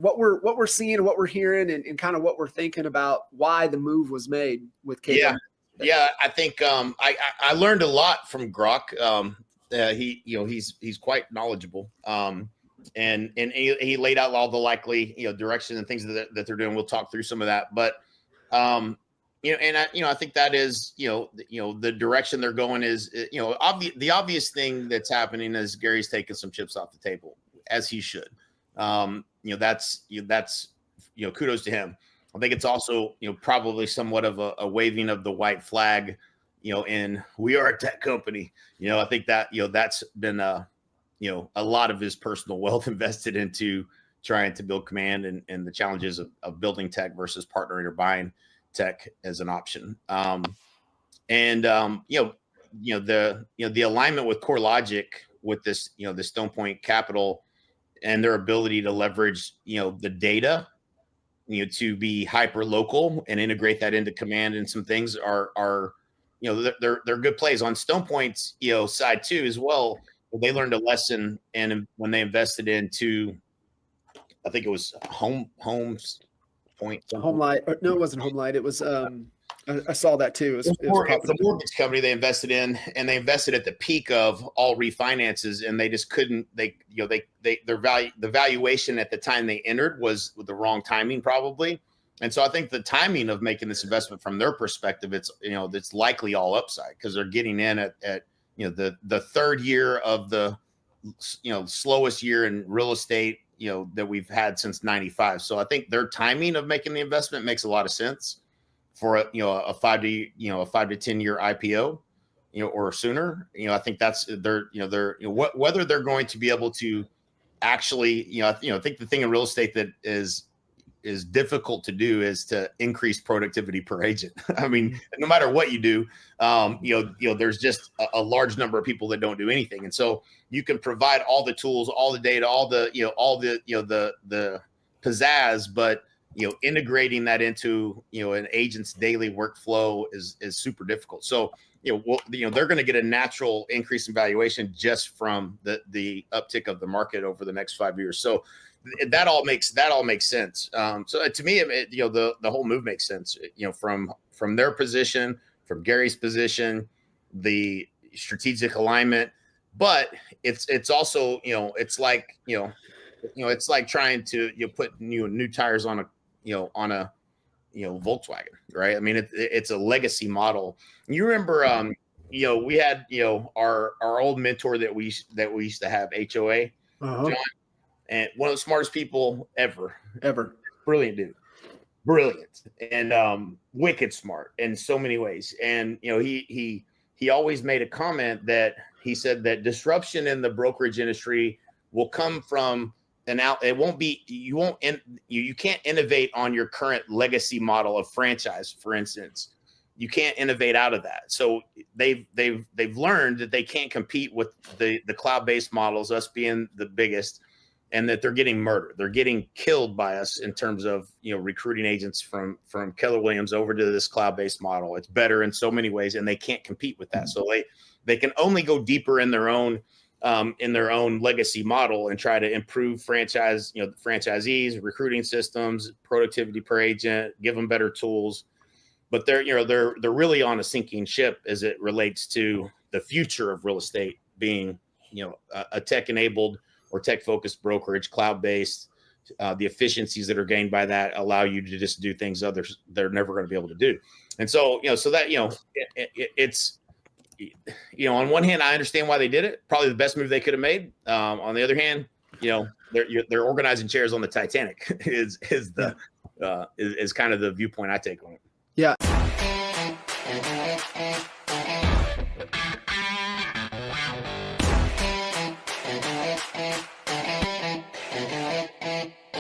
what we're seeing, what we're hearing, and kind of what we're thinking about why the move was made with KW. Yeah. I think I learned a lot from Grok. He's quite knowledgeable. And he laid out all the likely direction and things that they're doing. We'll talk through some of that, but I think that is the direction they're going is the obvious thing that's happening is Gary's taking some chips off the table, as he should. That's kudos to him. I think it's also probably somewhat of a waving of the white flag, and we are a tech company. I think that that's been a lot of his personal wealth invested into trying to build command and the challenges of building tech versus partnering or buying tech as an option. The alignment with CoreLogic with this, the Stone Point Capital and their ability to leverage, the data, to be hyper local and integrate that into command and some things are they're good plays on Stone Point's, side too, as well. They learned a lesson, and when they invested into, I think it was Homes Point. Homelight. No, it wasn't Homelight. It was I saw that too. It was a mortgage company they invested in, and they invested at the peak of all refinances, and they just couldn't. The valuation at the time they entered was with the wrong timing, probably. And so I think the timing of making this investment from their perspective, it's likely all upside because they're getting in at the third year of the slowest year in real estate that we've had since 95. So I think their timing of making the investment makes a lot of sense for a 5 to 10 year IPO, or sooner. I think that's whether they're going to be able to actually, I think the thing in real estate that is difficult to do is to increase productivity per agent. I mean, no matter what you do, there's just a large number of people that don't do anything. And so you can provide all the tools, all the data, all the pizzazz, but integrating that into, an agent's daily workflow is super difficult. So, they're going to get a natural increase in valuation just from the uptick of the market over the next 5 years. So that all makes sense. So to me, the whole move makes sense, from their position, from Gary's position, the strategic alignment, but it's also, it's like trying to put new tires on a Volkswagen, right? I mean, it's a legacy model. You remember, we had, our old mentor that we used to have, HOA, John, and one of the smartest people ever. Brilliant dude, brilliant, and wicked smart in so many ways. And he always made a comment that he said that disruption in the brokerage industry will come from it won't be, you can't innovate on your current legacy model of franchise, for instance. You can't innovate out of that. So they've learned that they can't compete with the cloud-based models, us being the biggest, and that they're getting murdered. They're getting killed by us in terms of, recruiting agents from Keller Williams over to this cloud-based model. It's better in so many ways, and they can't compete with that. So they can only go deeper in their own legacy model and try to improve franchisees, recruiting systems, productivity per agent, give them better tools. But they're really on a sinking ship as it relates to the future of real estate being, a tech-enabled or tech-focused brokerage, cloud-based. The efficiencies that are gained by that allow you to just do things others they're never going to be able to do. And so, so that, it's, on one hand, I understand why they did it. Probably the best move they could have made. On the other hand, they're organizing chairs on the Titanic is kind of the viewpoint I take on it. Yeah.